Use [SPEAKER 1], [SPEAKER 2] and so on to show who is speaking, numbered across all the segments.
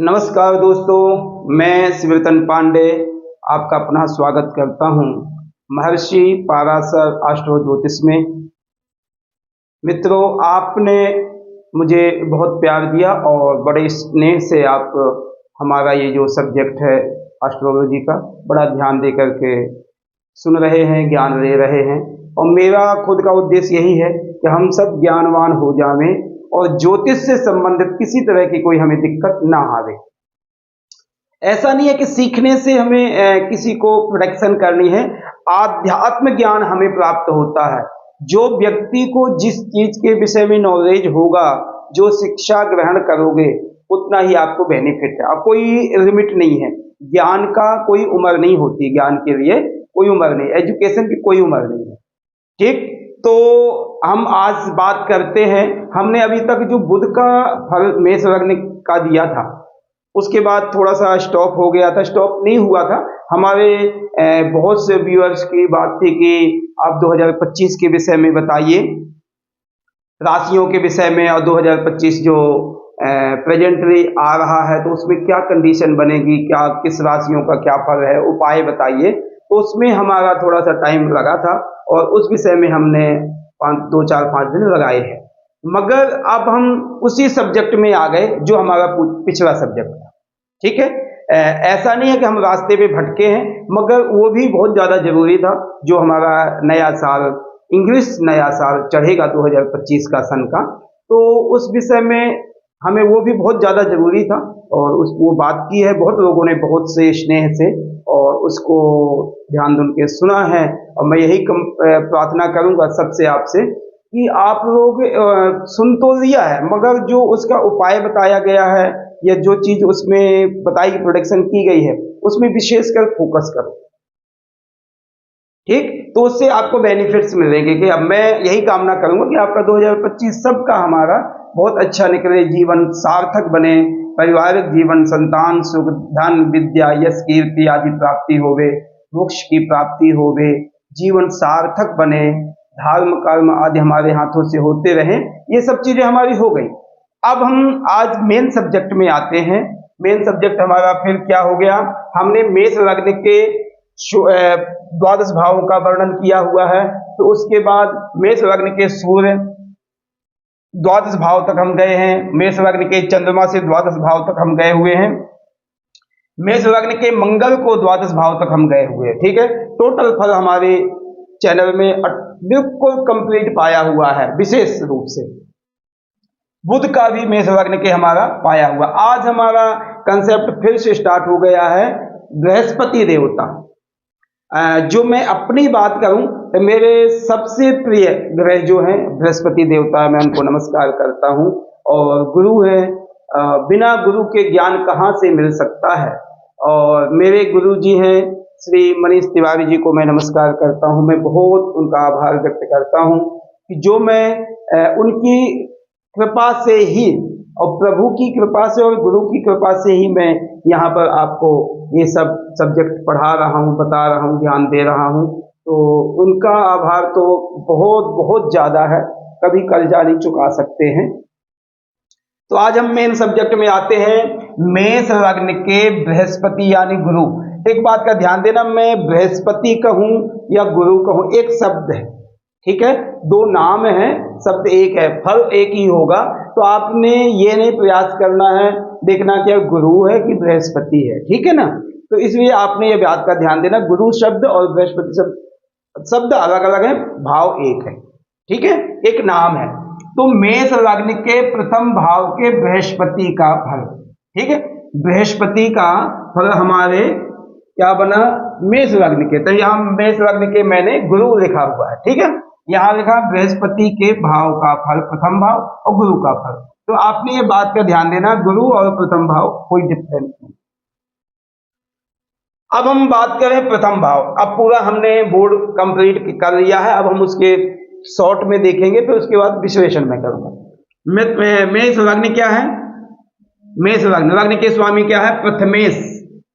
[SPEAKER 1] नमस्कार दोस्तों, मैं शिवरतन पांडे आपका अपना स्वागत करता हूं महर्षि पाराशर एस्ट्रो ज्योतिष में। मित्रों, आपने मुझे बहुत प्यार दिया और बड़े स्नेह से आप हमारा ये जो सब्जेक्ट है एस्ट्रोलॉजी का बड़ा ध्यान दे करके सुन रहे हैं, ज्ञान ले रहे हैं। और मेरा खुद का उद्देश्य यही है कि हम सब ज्ञानवान हो जावें और ज्योतिष से संबंधित किसी तरह की कोई हमें दिक्कत ना आवे। ऐसा नहीं है कि सीखने से हमें किसी को प्रोटेक्शन करनी है, आध्यात्म ज्ञान हमें प्राप्त होता है। जो व्यक्ति को जिस चीज के विषय में नॉलेज होगा, जो शिक्षा ग्रहण करोगे, उतना ही आपको बेनिफिट है। अब कोई लिमिट नहीं है, ज्ञान का कोई उम्र नहीं होती, ज्ञान के लिए कोई उम्र नहीं, एजुकेशन की कोई उम्र नहीं है। ठीक, तो हम आज बात करते हैं। हमने अभी तक जो बुध का फल मेष लग्न का दिया था, उसके बाद थोड़ा सा स्टॉप हो गया था, स्टॉप नहीं हुआ था। हमारे बहुत से व्यूअर्स की बात थी कि आप 2025 के विषय में बताइए, राशियों के विषय में, और 2025 जो प्रेजेंटली आ रहा है तो उसमें क्या कंडीशन बनेगी, क्या किस राशियों का क्या फल है, उपाय बताइए। तो उसमें हमारा थोड़ा सा टाइम लगा था और उस विषय में हमने 2-4-5 दिन लगाए हैं। मगर अब हम उसी सब्जेक्ट में आ गए जो हमारा पिछला सब्जेक्ट था। ठीक है, ऐसा नहीं है कि हम रास्ते पे भटके हैं, मगर वो भी बहुत ज़्यादा जरूरी था। जो हमारा नया साल, इंग्लिश नया साल चढ़ेगा 2025 का सन का, तो उस विषय में हमें वो भी बहुत ज़्यादा जरूरी था। और वो बात की है बहुत लोगों ने, बहुत से स्नेह से, और उसको ध्यान दे के सुना है। और मैं यही प्रार्थना करूंगा सबसे, आपसे, कि आप लोग सुन तो लिया है, मगर जो उसका उपाय बताया गया है या जो चीज उसमें बताई, प्रोडक्शन की गई है, उसमें विशेषकर फोकस करो। ठीक, तो उससे आपको बेनिफिट्स मिलेंगे। कि अब मैं यही कामना करूंगा कि आपका 2025 सबका हमारा बहुत अच्छा निकले, जीवन सार्थक बने, पारिवारिक जीवन, संतान सुख, धन, विद्या, यश, कीर्ति आदि प्राप्ति होवे, मोक्ष की प्राप्ति होवे, जीवन सार्थक बने, धर्म कर्म आदि हमारे हाथों से होते रहे। ये सब चीजें हमारी हो गई। अब हम आज मेन सब्जेक्ट में आते हैं। मेन सब्जेक्ट हमारा फिर क्या हो गया, हमने मेष लग्न के द्वादश भावों का वर्णन किया हुआ है। तो उसके बाद मेष लग्न के सूर्य द्वादश भाव तक हम गए हैं, मेष लग्न के चंद्रमा से द्वादश भाव तक हम गए हुए हैं, मेष लग्न के मंगल को द्वादश भाव तक हम गए हुए हैं। ठीक है, टोटल फल हमारे चैनल में बिल्कुल कंप्लीट पाया हुआ है। विशेष रूप से बुध का भी मेष लग्न के हमारा पाया हुआ। आज हमारा कंसेप्ट फिर से स्टार्ट हो गया है, बृहस्पति देवता। जो मैं अपनी बात करूं तो मेरे सबसे प्रिय ग्रह जो हैं बृहस्पति देवता, मैं उनको नमस्कार करता हूं। और गुरु है, बिना गुरु के ज्ञान कहाँ से मिल सकता है। और मेरे गुरु जी हैं श्री मनीष तिवारी जी को मैं नमस्कार करता हूं। मैं बहुत उनका आभार व्यक्त करता हूं कि जो मैं उनकी कृपा से ही, और प्रभु की कृपा से और गुरु की कृपा से ही मैं यहाँ पर आपको ये सब सब्जेक्ट पढ़ा रहा हूँ, बता रहा हूँ, ध्यान दे रहा हूँ। तो उनका आभार तो बहुत बहुत ज़्यादा है, कभी कर्जा नहीं चुका सकते हैं। तो आज हम मेन सब्जेक्ट में आते हैं, मेष लग्न के बृहस्पति यानी गुरु। एक बात का ध्यान देना, मैं बृहस्पति कहूँ या गुरु कहूँ, एक शब्द है। ठीक है, दो नाम है, शब्द एक है, फल एक ही होगा। तो आपने ये नहीं प्रयास करना है देखना क्या गुरु है कि बृहस्पति है। ठीक है ना, तो इसलिए आपने ये बात का ध्यान देना, गुरु शब्द और बृहस्पति शब्द अलग अलग है, भाव एक है। ठीक है, एक नाम है। तो मेष लग्न के प्रथम भाव के बृहस्पति का फल, ठीक है, बृहस्पति का फल हमारे क्या बना, मेष लग्न के। तो यहाँ मेष लग्न के मैंने गुरु लिखा हुआ है। ठीक है, यहाँ लिखा बृहस्पति के भाव का फल, प्रथम भाव और गुरु का फल। तो आपने ये बात का ध्यान देना, गुरु और प्रथम भाव कोई डिफरेंस नहीं। अब हम बात करें प्रथम भाव। अब पूरा हमने बोर्ड कंप्लीट कर लिया है, अब हम उसके शॉर्ट में देखेंगे, फिर उसके बाद विश्लेषण में करूंगा। मेष लग्न क्या है, मेष लग्न के स्वामी क्या है, प्रथमेश।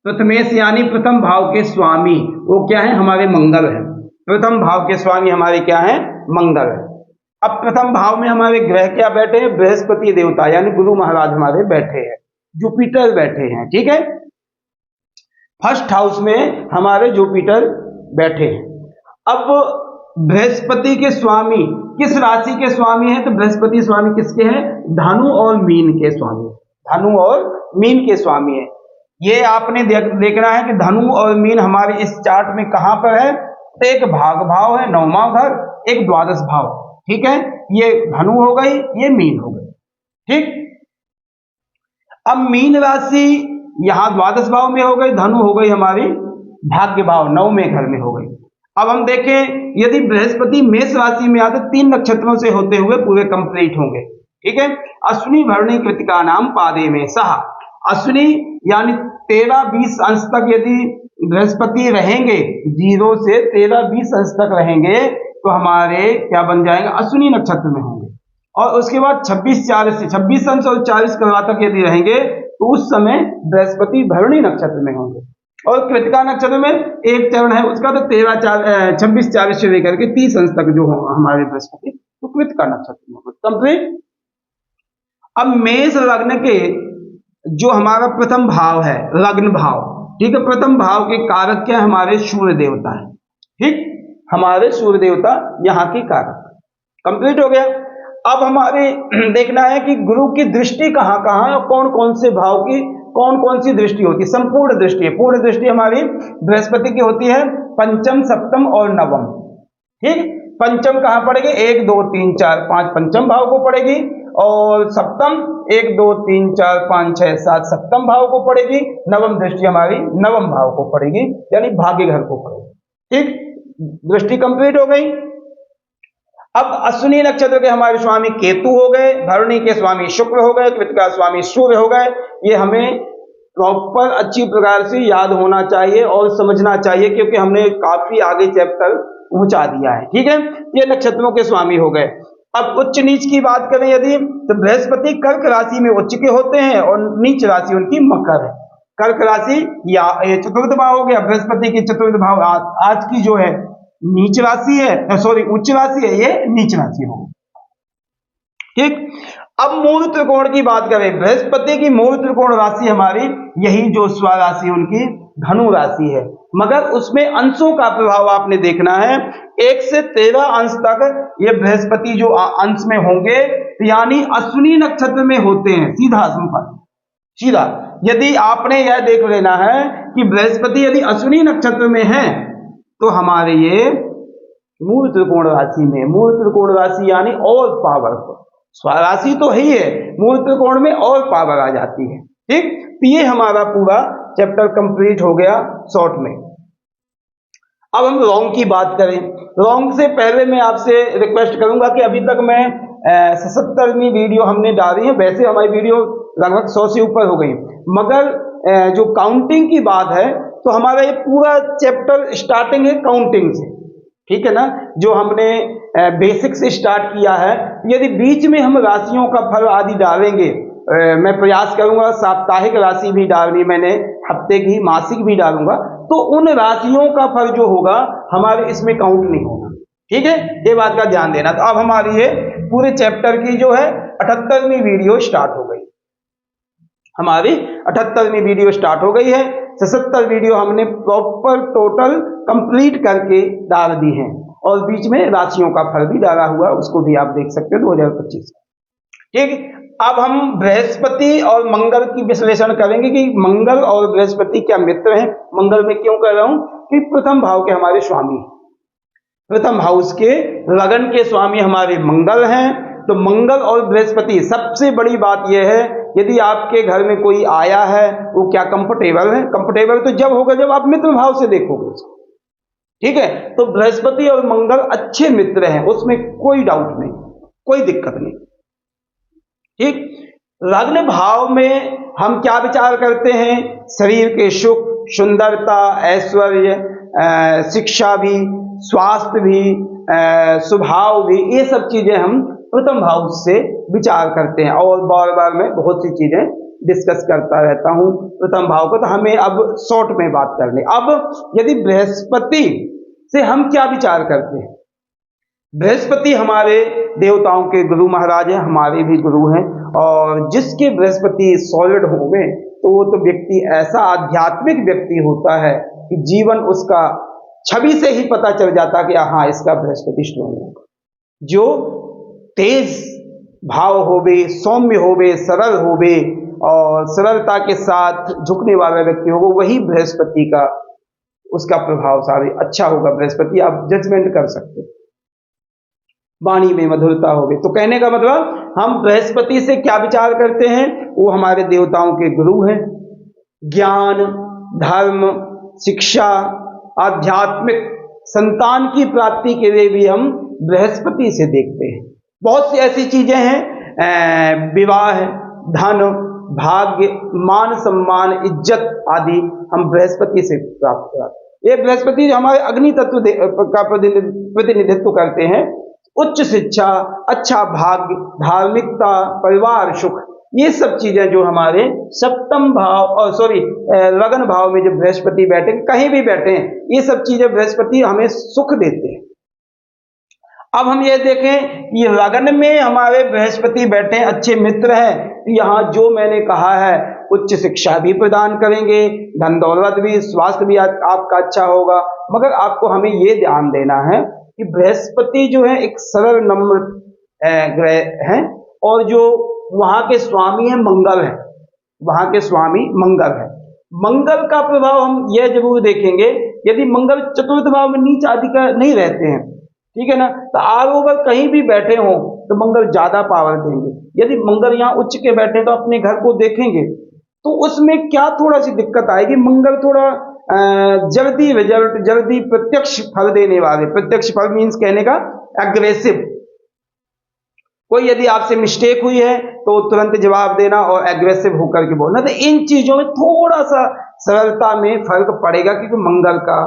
[SPEAKER 1] प्रथमेश यानी प्रथम भाव के स्वामी, वो क्या है, हमारे मंगल है। प्रथम भाव के स्वामी हमारे क्या है, मंगल है। अब प्रथम भाव में हमारे ग्रह क्या बैठे हैं, बृहस्पति देवता यानी गुरु महाराज हमारे बैठे हैं। जुपिटर बैठे हैं, ठीक है, फर्स्ट हाउस में हमारे जुपिटर बैठे हैं। अब बृहस्पति के स्वामी किस राशि के स्वामी हैं? तो बृहस्पति स्वामी किसके हैं? धनु और मीन के स्वामी, धनु और मीन के स्वामी है। ये आपने देखना है कि धनु और मीन हमारे इस चार्ट में कहां पर है। तो एक भाग भाव है, 9वां घर, एक द्वादश भाव, ठीक है, ये धनु हो गई, ये मीन हो गई, ठीक। अब मीन राशि यहां द्वादश भाव में हो गई, धनु हो गई हमारी भाग्य भाव 9वें घर में हो गई। अब हम देखें यदि बृहस्पति मेष राशि में आते 3 नक्षत्रों से होते हुए पूरे कंप्लीट होंगे, ठीक है। अश्विनी भरणी कृतिका नाम पादे में सह, अश्विनी यानी 13-20 अंश तक यदि बृहस्पति रहेंगे, 0 से 13-20 अंश तक रहेंगे तो हमारे क्या बन जाएंगे? अश्विनी नक्षत्र में होंगे। और उसके बाद 26 अंश और 40 कला तक यदि रहेंगे तो उस समय बृहस्पति भरणी नक्षत्र में होंगे। और कृतिका नक्षत्र में एक चरण है उसका, तो 26-40 से लेकर के 30 अंश तक जो हमारे बृहस्पति, तो कृतिका नक्षत्र में होंगे, कंप्लीट। अब मेष लग्न के जो हमारा प्रथम भाव है, लग्न भाव, ठीक है, प्रथम भाव के कारक क्या? हमारे सूर्य देवता है, ठीक, हमारे सूर्य देवता यहाँ की कारक, कंप्लीट हो गया। अब हमारे देखना है कि गुरु की दृष्टि कहाँ कहाँ और कौन कौन से भाव की कौन कौन सी दृष्टि होती है। संपूर्ण दृष्टि है, पूर्ण दृष्टि हमारी बृहस्पति की होती है पंचम, सप्तम और नवम, ठीक। पंचम कहाँ पड़ेगी? 1 2 3 4 5 पंचम भाव को पड़ेगी, और सप्तम 1 2 3 4 5 6 7 सप्तम भाव को पड़ेगी। नवम दृष्टि हमारी नवम भाव को पड़ेगी, यानी भाग्य घर को पड़ेगी, ठीक। दृष्टि कंप्लीट हो गई। अब अश्विनी नक्षत्र के हमारे स्वामी केतु हो गए, भरणी के स्वामी शुक्र हो गए, कृतिका स्वामी सूर्य हो गए। ये हमें प्रॉपर अच्छी प्रकार से याद होना चाहिए और समझना चाहिए, क्योंकि हमने काफी आगे चैप्टर पहुंचा दिया है, ठीक है। ये नक्षत्रों के स्वामी हो गए। अब उच्च नीच की बात करें यदि, तो बृहस्पति कर्क राशि में उच्च के होते हैं और नीच राशि उनकी मकर है। कर्क राशि या ये चतुर्थ भाव हो गया, बृहस्पति की चतुर्थ भाव आज की जो है नीच राशि है, सॉरी उच्च राशि है, ये नीच राशि होगी, ठीक। अब मूल त्रिकोण की बात करें, बृहस्पति की मूल त्रिकोण राशि हमारी यही जो स्वराशि उनकी धनु राशि है, मगर उसमें अंशों का प्रभाव आपने देखना है। 1 से 13 अंश तक ये बृहस्पति जो अंश में होंगे, यानी अश्विनी नक्षत्र में होते हैं, सीधा संपर्क, सीधा। यदि आपने यह देख लेना है कि बृहस्पति यदि अश्विनी नक्षत्र में है तो हमारे ये मूल त्रिकोण राशि में, मूल त्रिकोण राशि यानी और पावरफुल, स्वराशि तो ही है, मूल त्रिकोण में और पावर आ जाती है, ठीक। तो ये हमारा पूरा चैप्टर कंप्लीट हो गया शॉर्ट में। अब हम रॉन्ग की बात करें। रॉन्ग से पहले मैं आपसे रिक्वेस्ट करूंगा कि अभी तक मैं 77वीं वीडियो हमने डाली है, वैसे हमारी वीडियो लगभग 100 से ऊपर हो गई, मगर जो काउंटिंग की बात है तो हमारा ये पूरा चैप्टर स्टार्टिंग है काउंटिंग से, ठीक है ना, जो हमने बेसिक से स्टार्ट किया है। यदि बीच में हम राशियों का फल आदि डालेंगे, मैं प्रयास करूंगा साप्ताहिक राशि भी डालनी, मैंने हफ्ते की मासिक भी डालूंगा, तो उन राशियों का फल जो होगा हमारे इसमें काउंट नहीं होगा, ठीक है, ये बात का ध्यान देना। तो अब हमारी ये पूरे चैप्टर की जो है 78वीं वीडियो स्टार्ट हो गई, हमारी 78वीं वीडियो स्टार्ट हो गई है। 77 वीडियो हमने प्रॉपर टोटल कंप्लीट करके डाल दी है, और बीच में राशियों का फल भी डाला हुआ, उसको भी आप देख सकते हो 2025, ठीक। अब हम बृहस्पति और मंगल की विश्लेषण करेंगे कि मंगल और बृहस्पति क्या मित्र हैं। मंगल में क्यों कर रहा हूं कि प्रथम भाव के हमारे स्वामी, प्रथम हाउस के लगन के स्वामी हमारे मंगल हैं। तो मंगल और बृहस्पति, सबसे बड़ी बात यह है यदि आपके घर में कोई आया है वो क्या कंफर्टेबल है? कंफर्टेबल तो जब होगा जब आप मित्र भाव से देखोगे उसको, ठीक है। तो बृहस्पति और मंगल अच्छे मित्र हैं, उसमें कोई डाउट नहीं, कोई दिक्कत नहीं, ठीक। लग्न भाव में हम क्या विचार करते हैं? शरीर के सुख, सुंदरता, ऐश्वर्य, शिक्षा भी, स्वास्थ्य भी, स्वभाव भी, ये सब चीजें हम प्रथम भाव से विचार करते हैं, और बार बार मैं बहुत सी चीजें डिस्कस करता रहता हूं प्रथम भाव को। तो हमें अब शॉर्ट में बात करनी। अब यदि बृहस्पति से हम क्या विचार करते हैं? बृहस्पति हमारे देवताओं के गुरु महाराज हैं, हमारे भी गुरु हैं। और जिसके बृहस्पति सॉलिड होंगे तो वो तो व्यक्ति ऐसा आध्यात्मिक व्यक्ति होता है कि जीवन उसका छवि से ही पता चल जाता कि हाँ इसका बृहस्पति स्ट्रॉन्ग होगा। जो तेज भाव होवे, सौम्य होवे, सरल होवे और सरलता के साथ झुकने वाला व्यक्ति होगा, वही बृहस्पति का उसका प्रभावशाली अच्छा होगा। बृहस्पति आप जजमेंट कर सकते हैं। वाणी में मधुरता होगी। तो कहने का मतलब हम बृहस्पति से क्या विचार करते हैं, वो हमारे देवताओं के गुरु हैं। ज्ञान, धर्म, शिक्षा, आध्यात्मिक, संतान की प्राप्ति के लिए भी हम बृहस्पति से देखते हैं। बहुत सी ऐसी चीजें हैं, विवाह, धन, भाग्य, मान सम्मान, इज्जत आदि हम बृहस्पति से प्राप्त करते हैं। ये बृहस्पति हमारे अग्नि तत्व का प्रतिनिधित्व करते हैं। उच्च शिक्षा, अच्छा भाग्य, धार्मिकता, परिवार सुख, ये सब चीजें जो हमारे सप्तम भाव और लगन भाव में जब बृहस्पति बैठे, कहीं भी बैठे, ये सब चीजें बृहस्पति हमें सुख देते हैं। अब हम ये देखें कि लगन में हमारे बृहस्पति बैठे, अच्छे मित्र हैं, तो यहाँ जो मैंने कहा है उच्च शिक्षा भी प्रदान करेंगे, धन दौलत भी, स्वास्थ्य भी आपका अच्छा होगा। मगर आपको हमें ये ध्यान देना है कि बृहस्पति जो है एक सरल नम्र ग्रह है और जो वहां के स्वामी है मंगल है, वहां के स्वामी मंगल है। मंगल का प्रभाव हम यह जरूर देखेंगे, यदि मंगल चतुर्थ भाव में नीच आदि का नहीं रहते हैं, ठीक है ना, तो ऑल ओवर कहीं भी बैठे हों तो मंगल ज्यादा पावर देंगे। यदि मंगल यहाँ उच्च के बैठे तो अपने घर को देखेंगे तो उसमें क्या थोड़ा सी दिक्कत आएगी, मंगल थोड़ा जल्दी रिजल्ट, जल्दी प्रत्यक्ष फल देने वाले। प्रत्यक्ष फल मीन्स कहने का एग्रेसिव। कोई यदि आपसे मिस्टेक हुई है तो तुरंत जवाब देना और एग्रेसिव होकर के बोलना, तो इन चीजों में थोड़ा सा सरलता में फर्क पड़ेगा, क्योंकि मंगल का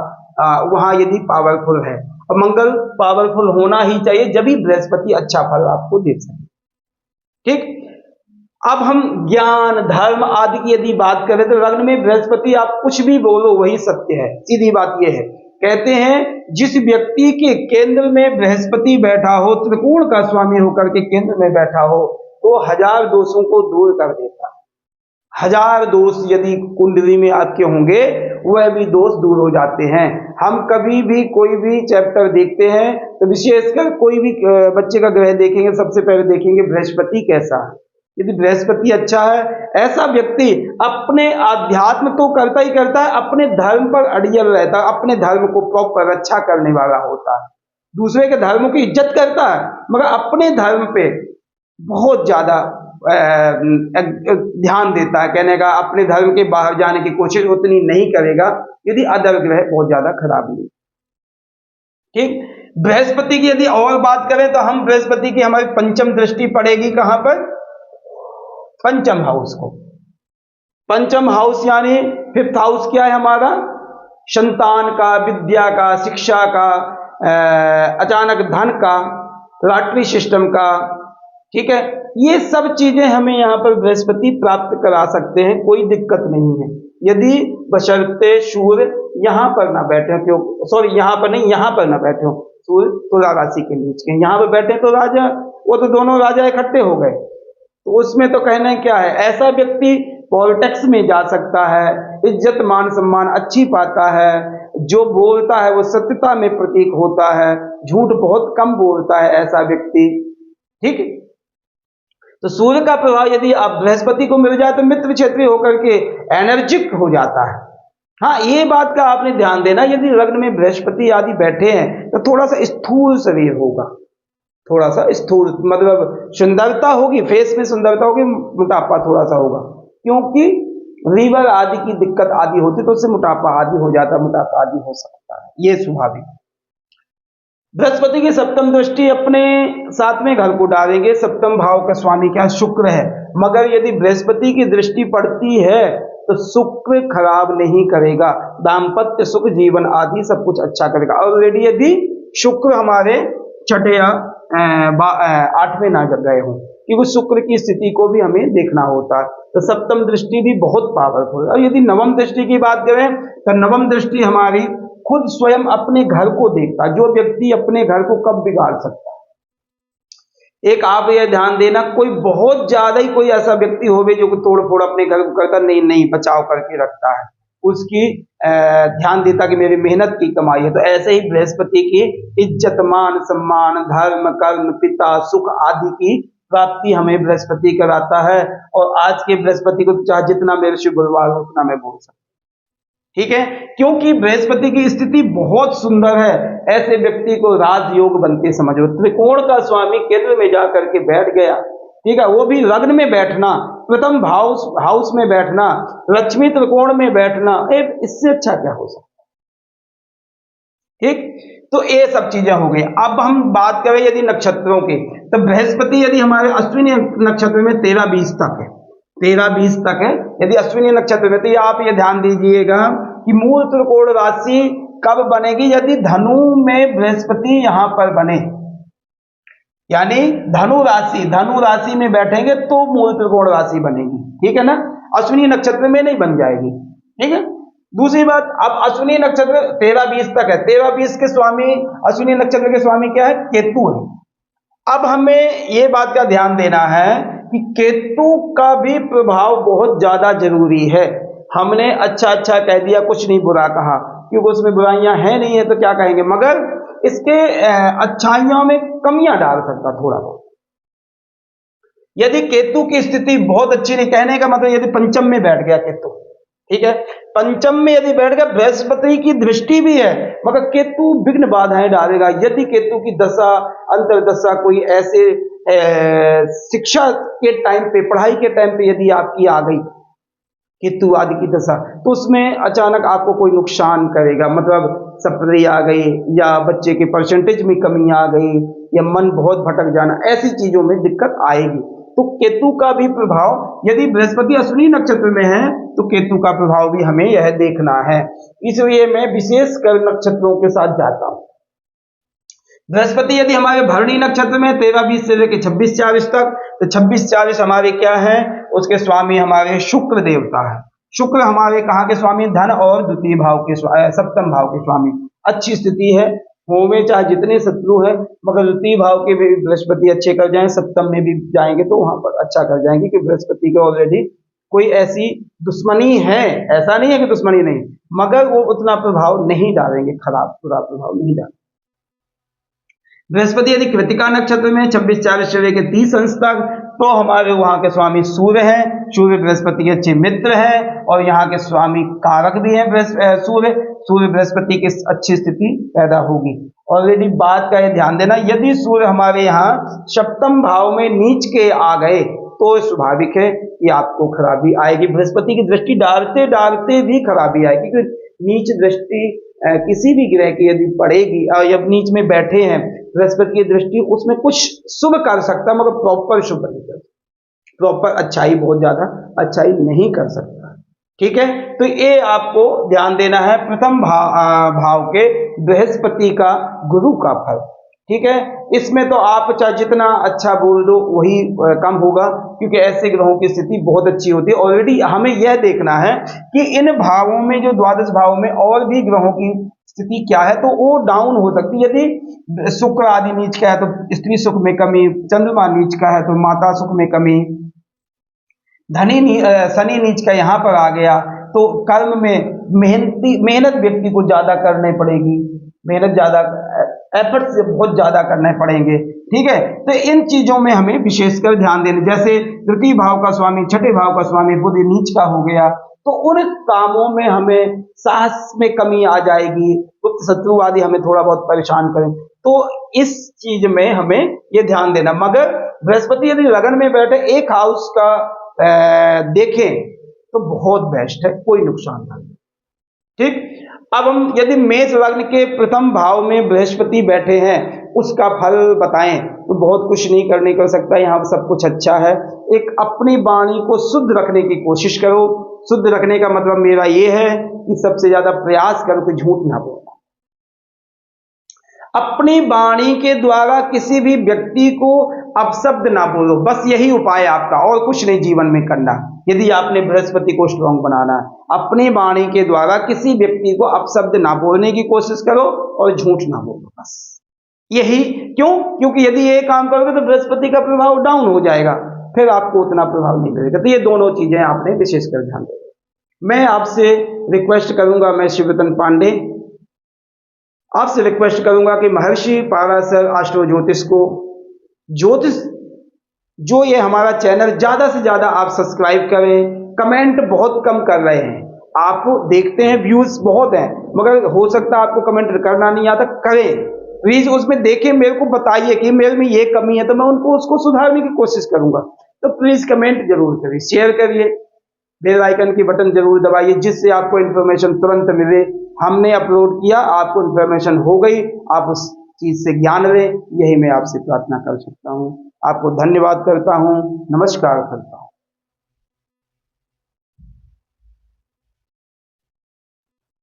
[SPEAKER 1] वहां यदि पावरफुल है, और मंगल पावरफुल होना ही चाहिए, जब भी बृहस्पति अच्छा फल आपको दे सके। ठीक, अब हम ज्ञान, धर्म आदि की यदि बात करें तो लग्न में बृहस्पति आप कुछ भी बोलो वही सत्य है। सीधी बात यह है, कहते हैं जिस व्यक्ति के केंद्र में बृहस्पति बैठा हो, त्रिकोण का स्वामी होकर के केंद्र में बैठा हो, तो 1000 दोषों को दूर कर देता है। 1000 दोष यदि कुंडली में आपके होंगे, वह भी दोष दूर हो जाते हैं। हम कभी भी कोई भी चैप्टर देखते हैं तो विशेषकर कोई भी बच्चे का ग्रह देखेंगे, सबसे पहले देखेंगे बृहस्पति कैसा है। यदि बृहस्पति अच्छा है, ऐसा व्यक्ति अपने अध्यात्म तो करता ही करता है, अपने धर्म पर अड़ियल रहता है, अपने धर्म को प्रॉपर रक्षा करने वाला होता है, दूसरे के धर्म की इज्जत करता है, मगर अपने धर्म पे बहुत ज्यादा ध्यान देता है। कहने का अपने धर्म के बाहर जाने की कोशिश उतनी नहीं करेगा यदि अदर ग्रह बहुत ज्यादा खराब नहीं। ठीक, बृहस्पति की यदि और बात करें तो हम बृहस्पति की हमारी पंचम दृष्टि पड़ेगी कहां पर, पंचम हाउस को। पंचम हाउस यानी 5th हाउस क्या है हमारा, संतान का, विद्या का, शिक्षा का, अचानक धन का, लॉटरी सिस्टम का। ठीक है, ये सब चीजें हमें यहाँ पर बृहस्पति प्राप्त करा सकते हैं, कोई दिक्कत नहीं है, यदि बशर्ते सूर्य यहाँ पर ना बैठे, क्यों यहाँ पर नहीं, यहाँ पर ना बैठे हो, सूर्य तुला राशि के नीचे, यहाँ पर बैठे तो राजा, वो तो दोनों राजा इकट्ठे हो गए, तो उसमें तो कहना क्या है। ऐसा व्यक्ति पॉलिटिक्स में जा सकता है, इज्जत मान सम्मान अच्छी पाता है, जो बोलता है वो सत्यता में प्रतीक होता है, झूठ बहुत कम बोलता है ऐसा व्यक्ति। ठीक, तो सूर्य का प्रभाव यदि आप बृहस्पति को मिल जाए तो मित्र क्षेत्रीय होकर के एनर्जिक हो जाता है। हाँ, ये बात का आपने ध्यान देना, यदि लग्न में बृहस्पति आदि बैठे हैं तो थोड़ा सा स्थूल शरीर होगा, थोड़ा सा स्थूल, मतलब सुंदरता होगी, फेस में सुंदरता होगी, मोटापा थोड़ा सा होगा, क्योंकि लीवर आदि की दिक्कत आदि होती तो उससे मोटापा आदि हो जाता, मोटापा आदि हो सकता है, ये स्वाभाविक। बृहस्पति की सप्तम दृष्टि अपने 7वें घर को डालेंगे। सप्तम भाव का स्वामी क्या, शुक्र है, मगर यदि बृहस्पति की दृष्टि पड़ती है तो शुक्र खराब नहीं करेगा, दाम्पत्य सुख, जीवन आदि सब कुछ अच्छा करेगा। ऑलरेडी यदि शुक्र हमारे 6 या 8वें ना गए हों, क्योंकि शुक्र की स्थिति को भी हमें देखना होता है, तो सप्तम दृष्टि भी बहुत पावरफुल है। और यदि नवम दृष्टि की बात करें तो नवम दृष्टि हमारी खुद स्वयं अपने घर को देखता है। जो व्यक्ति अपने घर को कब बिगाड़ सकता है। एक आप यह ध्यान देना, कोई बहुत ज्यादा ही कोई ऐसा व्यक्ति होवे जो तोड़ फोड़ अपने घर को करता नहीं, नहीं बचाव करके रखता है, उसकी ध्यान देता कि मेरी मेहनत की कमाई है। तो ऐसे ही बृहस्पति की इज्जत मान सम्मान धर्म कर्म पिता सुख आदि की प्राप्ति हमें बृहस्पति कराता है। और आज के बृहस्पति को चाहे जितना मेरे से बुलवाओ उतना मैं बोल सकता, ठीक है, क्योंकि बृहस्पति की स्थिति बहुत सुंदर है। ऐसे व्यक्ति को राजयोग बनते समझो। त्रिकोण का स्वामी केंद्र में जाकर के बैठ गया, ठीक है, वो भी लग्न में बैठना, प्रथम हाउस में बैठना, लक्ष्मी त्रिकोण में बैठना, इससे अच्छा क्या हो सकता है। ठीक, तो ये सब चीजें हो गई। अब हम बात करें यदि नक्षत्रों की, तो बृहस्पति यदि हमारे अश्विनी नक्षत्र में 13-20 तक है, 13-20 तक है यदि अश्विनी नक्षत्र में, तो ये आप ये ध्यान दीजिएगा कि मूल त्रिकोण राशि कब बनेगी, यदि धनु में बृहस्पति यहां पर बने, यानी धनु राशि में बैठेंगे तो मूल त्रिकोण राशि बनेगी, ठीक है ना, अश्विनी नक्षत्र में नहीं बन जाएगी, ठीक है। दूसरी बात, अब अश्विनी नक्षत्र 13-20 तक है, 13-20 के स्वामी, अश्विनी नक्षत्र के स्वामी क्या है, केतु है। अब हमें ये बात का ध्यान देना है कि केतु का भी प्रभाव बहुत ज्यादा जरूरी है। हमने अच्छा कह दिया, कुछ नहीं बुरा कहा, क्योंकि उसमें बुराइयां हैं नहीं है तो क्या कहेंगे, मगर इसके अच्छाइयों में कमियां डाल सकता थोड़ा बहुत। यदि केतु की स्थिति बहुत अच्छी नहीं, कहने का मतलब यदि पंचम में बैठ गया केतु, ठीक है, पंचम में यदि बैठ गया, बृहस्पति की दृष्टि भी है मगर केतु विघ्न बाधाएं डालेगा। यदि केतु की दशा अंतर्दशा कोई ऐसे शिक्षा के टाइम पे, पढ़ाई के टाइम पे यदि आपकी आ गई केतु आदि की दशा, तो उसमें अचानक आपको कोई नुकसान करेगा, मतलब सप्तरी आ गई या बच्चे के परसेंटेज में कमी आ गई या मन बहुत भटक जाना, ऐसी चीजों में दिक्कत आएगी। तो केतु का भी प्रभाव, यदि बृहस्पति अश्विनी नक्षत्र में है तो केतु का प्रभाव भी हमें यह देखना है। इसलिए मैं विशेष कर नक्षत्रों के साथ जाता हूं। बृहस्पति यदि हमारे भरणी नक्षत्र में 13-20 से लेकर 26-24 तक, तो 26-24 हमारे क्या है, उसके स्वामी हमारे शुक्र देवता है। शुक्र हमारे कहाँ के स्वामी, धन और द्वितीय भाव के, सप्तम भाव के स्वामी। अच्छी स्थिति है, होवे चाहे जितने शत्रु है, मगर द्वितीय भाव के भी बृहस्पति अच्छे कर जाएं, सप्तम में भी जाएंगे तो वहां पर अच्छा कर जाएंगे, कि बृहस्पति के ऑलरेडी कोई ऐसी दुश्मनी है, ऐसा नहीं है कि दुश्मनी नहीं, मगर वो उतना प्रभाव नहीं डालेंगे, खराब बुरा प्रभाव नहीं डालेंगे। बृहस्पति यदि कृतिका नक्षत्र में 26-40 से लेकर 30 अंश तक, तो हमारे वहां के स्वामी सूर्य है। सूर्य बृहस्पति के अच्छे मित्र है और यहाँ के स्वामी कारक भी है सूर्य बृहस्पति की अच्छी स्थिति पैदा होगी। ऑलरेडी बात का ये ध्यान देना, यदि सूर्य हमारे यहाँ सप्तम भाव में नीच के आ गए तो स्वाभाविक है कि आपको खराबी आएगी। बृहस्पति की दृष्टि डालते डालते भी खराबी आएगी, क्योंकि नीच दृष्टि किसी भी ग्रह की यदि पड़ेगी और जब नीच में बैठे हैं बृहस्पति की दृष्टि, उसमें कुछ शुभ कर सकता मगर प्रॉपर शुभ नहीं कर सकता, प्रॉपर अच्छाई, बहुत ज्यादा अच्छाई नहीं कर सकता, ठीक है। तो ये आपको ध्यान देना है, प्रथम भाव के बृहस्पति का गुरु का फल, ठीक है। इसमें तो आप चाहे जितना अच्छा बोल दो वही कम होगा, क्योंकि ऐसे ग्रहों की स्थिति बहुत अच्छी होती है। ऑलरेडी हमें यह देखना है कि इन भावों में, जो द्वादश भावों में और भी ग्रहों की स्थिति क्या है, तो वो डाउन हो सकती है। यदि शुक्र आदि नीच का है तो स्त्री सुख में कमी, चंद्रमा नीच का है तो माता सुख में कमी, शनि नीच का यहाँ पर आ गया तो कर्म में मेहनत व्यक्ति को ज्यादा करनी पड़ेगी, मेहनत ज्यादा, एफर्ट से बहुत ज्यादा करने पड़ेंगे, ठीक है। तो इन चीजों में हमें विशेषकर ध्यान देना, जैसे तृतीय भाव का स्वामी, छठे भाव का स्वामी बुध नीच का हो गया, तो उन कामों में हमें साहस में कमी आ जाएगी, गुप्त शत्रु आदि हमें थोड़ा बहुत परेशान करें, तो इस चीज में हमें ये ध्यान देना। मगर बृहस्पति यदि लगन में बैठे, एक हाउस का देखें तो बहुत बेस्ट है, कोई नुकसान नहीं, ठीक। अब हम यदि मेष लग्न के प्रथम भाव में बृहस्पति बैठे हैं, उसका फल बताएं तो बहुत कुछ नहीं करने कर सकता, यहाँ सब कुछ अच्छा है। एक अपनी वाणी को शुद्ध रखने की कोशिश करो। शुद्ध रखने का मतलब मेरा ये है कि सबसे ज्यादा प्रयास करो कि झूठ ना बोलना। अपनी वाणी के द्वारा किसी भी व्यक्ति को अपशब्द ना बोलो, बस यही उपाय है आपका, और कुछ नहीं जीवन में करना। यदि आपने बृहस्पति को स्ट्रांग बनाना है, अपनी वाणी के द्वारा किसी व्यक्ति को अपशब्द ना बोलने की कोशिश करो और झूठ ना बोलो, बस यही। क्यों? क्योंकि यदि ये काम करोगे तो बृहस्पति का प्रभाव डाउन हो जाएगा, फिर आपको उतना प्रभाव नहीं मिलेगा। तो ये दोनों चीजें आपने विशेषकर ध्यान देना। मैं आपसे रिक्वेस्ट करूंगा, मैं शिवरतन पांडे आपसे रिक्वेस्ट करूंगा कि महर्षि पाराशर एस्ट्रो ज्योतिष को, ज्योतिष जो ये हमारा चैनल ज्यादा से ज्यादा आप सब्सक्राइब करें। कमेंट बहुत कम कर रहे हैं, आप देखते हैं व्यूज बहुत हैं, मगर हो सकता है आपको कमेंट करना नहीं आता, करें प्लीज। उसमें देखें, मेरे को बताइए कि मेरे में ये कमी है, तो मैं उसको सुधारने की कोशिश करूंगा। तो प्लीज कमेंट जरूर करिए, शेयर करिए, बेल आइकन की बटन जरूर दबाइए, जिससे आपको इन्फॉर्मेशन तुरंत मिले। हमने अपलोड किया, आपको इन्फॉर्मेशन हो गई, आप उस चीज से ज्ञान लें, यही मैं आपसे प्रार्थना कर सकता हूँ। आपको धन्यवाद करता हूँ, नमस्कार करता हूँ।